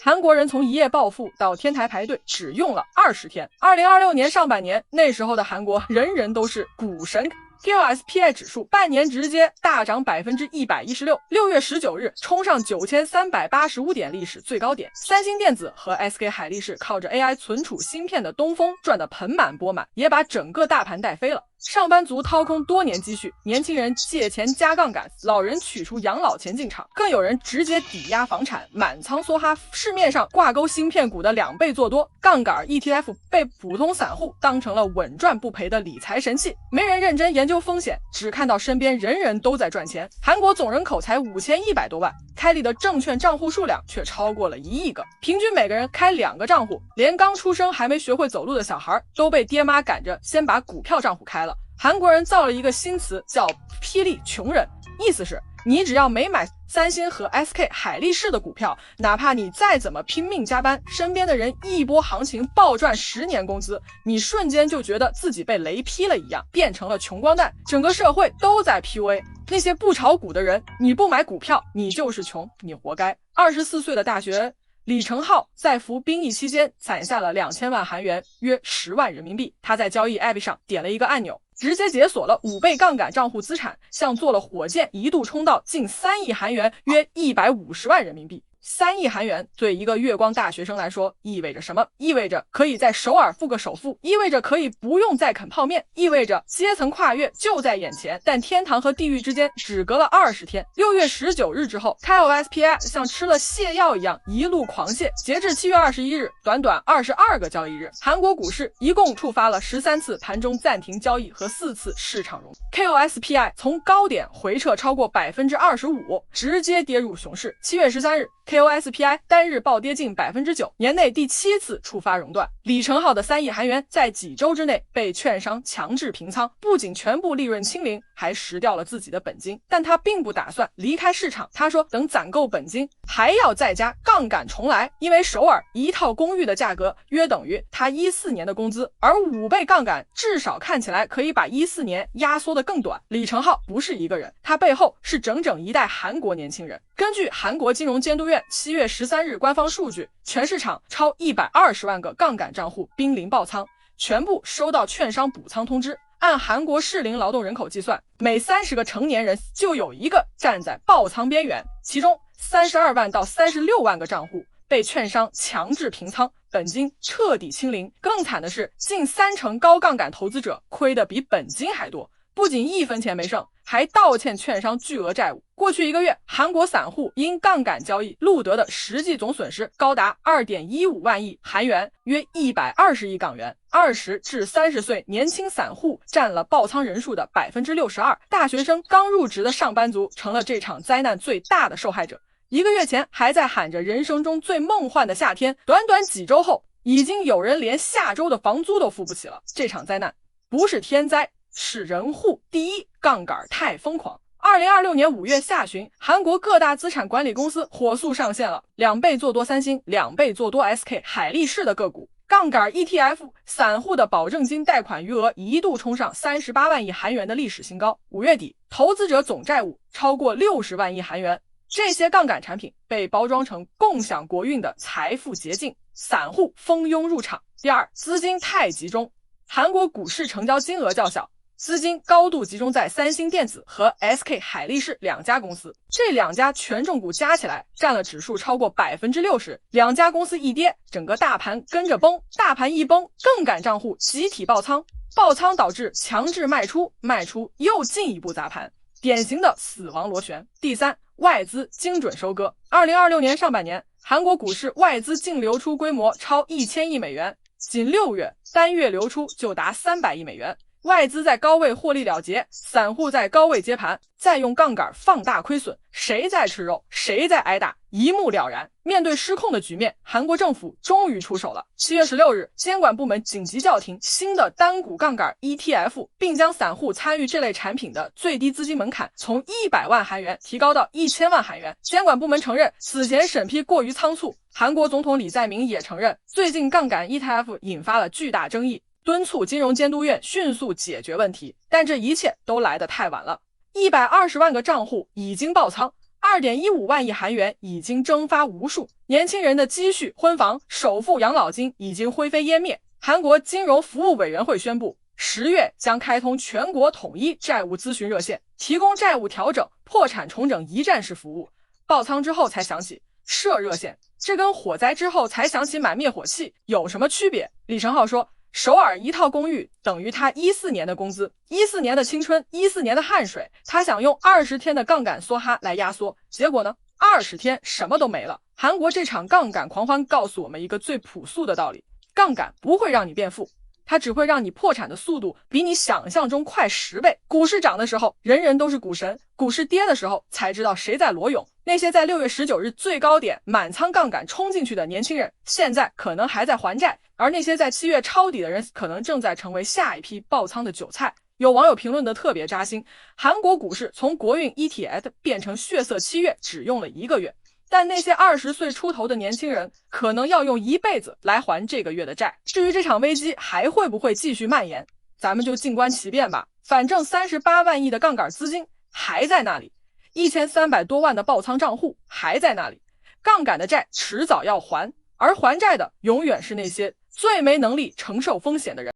韩国人从一夜暴富到天台排队只用了20天。2026年上半年，那时候的韩国人人都是股神。KOSPI 指数半年直接大涨116%，6月19日冲上9385点历史最高点。三星电子和 SK 海力士靠着 AI 存储芯片的东风赚得盆满钵满，也把整个大盘带飞了。上班族掏空多年积蓄，年轻人借钱加杠杆，老人取出养老钱进场，更有人直接抵押房产，满仓梭哈。市面上挂钩芯片股的2倍做多，杠杆 ETF 被普通散户当成了稳赚不赔的理财神器，没人认真研究风险，只看到身边人人都在赚钱。韩国总人口才5100多万，开立的证券账户数量却超过了1亿个，平均每个人开2个账户，连刚出生还没学会走路的小孩都被爹妈赶着先把股票账户开了。韩国人造了一个新词叫霹雳穷人，意思是你只要没买三星和 SK 海力士的股票，哪怕你再怎么拼命加班，身边的人一波行情暴赚10年工资，你瞬间就觉得自己被雷劈了一样，变成了穷光蛋。整个社会都在 PUA 那些不炒股的人，你不买股票你就是穷，你活该。24岁的大学李承浩在服兵役期间攒下了2000万韩元，约10万人民币。他在交易 App 上点了一个按钮，直接解锁了5倍杠杆账户资产，像坐了火箭，一度冲到近3亿韩元，约150万人民币。3亿韩元对一个月光大学生来说意味着什么？意味着可以在首尔付个首付，意味着可以不用再啃泡面，意味着阶层跨越就在眼前。但天堂和地狱之间只隔了20天。6月19日之后， KOSPI 像吃了泻药一样一路狂泻，截至7月21日，短短22个交易日，韩国股市一共触发了13次盘中暂停交易和4次市场融资。 KOSPI 从高点回撤超过25%，直接跌入熊市。7月13日KOSPI 单日暴跌近9%，年内第7次触发熔断。李承浩的3亿韩元在几周之内被券商强制平仓，不仅全部利润清零，还蚀掉了自己的本金。但他并不打算离开市场，他说等攒够本金还要再加杠杆重来，因为首尔一套公寓的价格约等于他14年的工资，而5倍杠杆至少看起来可以把14年压缩得更短。李承浩不是一个人，他背后是整整一代韩国年轻人。根据韩国金融监督院7月13日官方数据，全市场超120万个杠杆账户濒临爆仓，全部收到券商补仓通知。按韩国适龄劳动人口计算，每30个成年人就有一个站在爆仓边缘，其中32万到36万个账户被券商强制平仓，本金彻底清零。更惨的是，近30%高杠杆投资者亏得比本金还多，不仅1分钱没剩，还倒欠券商巨额债务。过去1个月，韩国散户因杠杆交易录得的实际总损失高达 2.15 万亿韩元，约120亿港元。20至30岁年轻散户占了爆仓人数的 62%， 大学生刚入职的上班族成了这场灾难最大的受害者。1个月前还在喊着人生中最梦幻的夏天，短短几周后，已经有人连下周的房租都付不起了。这场灾难不是天灾，是人祸。第一，杠杆太疯狂。2026年5月下旬，韩国各大资产管理公司火速上线了2倍做多三星、2倍做多 SK 海力士的个股。杠杆 ETF 散户的保证金贷款余额一度冲上38万亿韩元的历史新高。5月底，投资者总债务超过60万亿韩元。这些杠杆产品被包装成共享国运的财富捷径，散户蜂拥入场。第二，资金太集中。韩国股市成交金额较小，资金高度集中在三星电子和 SK 海力士2家公司，这2家权重股加起来占了指数超过60%，2家公司一跌，整个大盘跟着崩，大盘一崩，杠杆账户集体爆仓，爆仓导致强制卖出，卖出又进一步砸盘，典型的死亡螺旋。第三，外资精准收割。2026年上半年，韩国股市外资净流出规模超1000亿美元，仅6月单月流出就达300亿美元。外资在高位获利了结，散户在高位接盘，再用杠杆放大亏损，谁在吃肉，谁在挨打，一目了然。面对失控的局面，韩国政府终于出手了。7月16日，监管部门紧急叫停新的单股杠杆 ETF， 并将散户参与这类产品的最低资金门槛从100万韩元提高到1000万韩元。监管部门承认此前审批过于仓促，韩国总统李在明也承认最近杠杆 ETF 引发了巨大争议，敦促金融监督院迅速解决问题，但这一切都来得太晚了。120万个账户已经爆仓2.15万亿韩元已经蒸发无数，年轻人的积蓄、婚房、首付、养老金已经灰飞烟灭。韩国金融服务委员会宣布，10月将开通全国统一债务咨询热线，提供债务调整、破产重整一站式服务。爆仓之后才想起设热线，这跟火灾之后才想起买灭火器有什么区别？李承浩说，首尔一套公寓等于他14年的工资，14年的青春，14年的汗水，他想用20天的杠杆梭哈来压缩，结果呢，20天什么都没了。韩国这场杠杆狂欢告诉我们一个最朴素的道理，杠杆不会让你变富，它只会让你破产的速度比你想象中快10倍。股市涨的时候，人人都是股神；股市跌的时候，才知道谁在裸泳。那些在6月19日最高点满仓杠杆冲进去的年轻人，现在可能还在还债，而那些在7月抄底的人，可能正在成为下一批爆仓的韭菜。有网友评论的特别扎心，韩国股市从国运 ETF 变成血色7月只用了1个月。但那些20岁出头的年轻人可能要用一辈子来还这个月的债。至于这场危机还会不会继续蔓延，咱们就静观其变吧。反正38万亿的杠杆资金还在那里，1300多万的爆仓账户还在那里，杠杆的债迟早要还，而还债的永远是那些最没能力承受风险的人。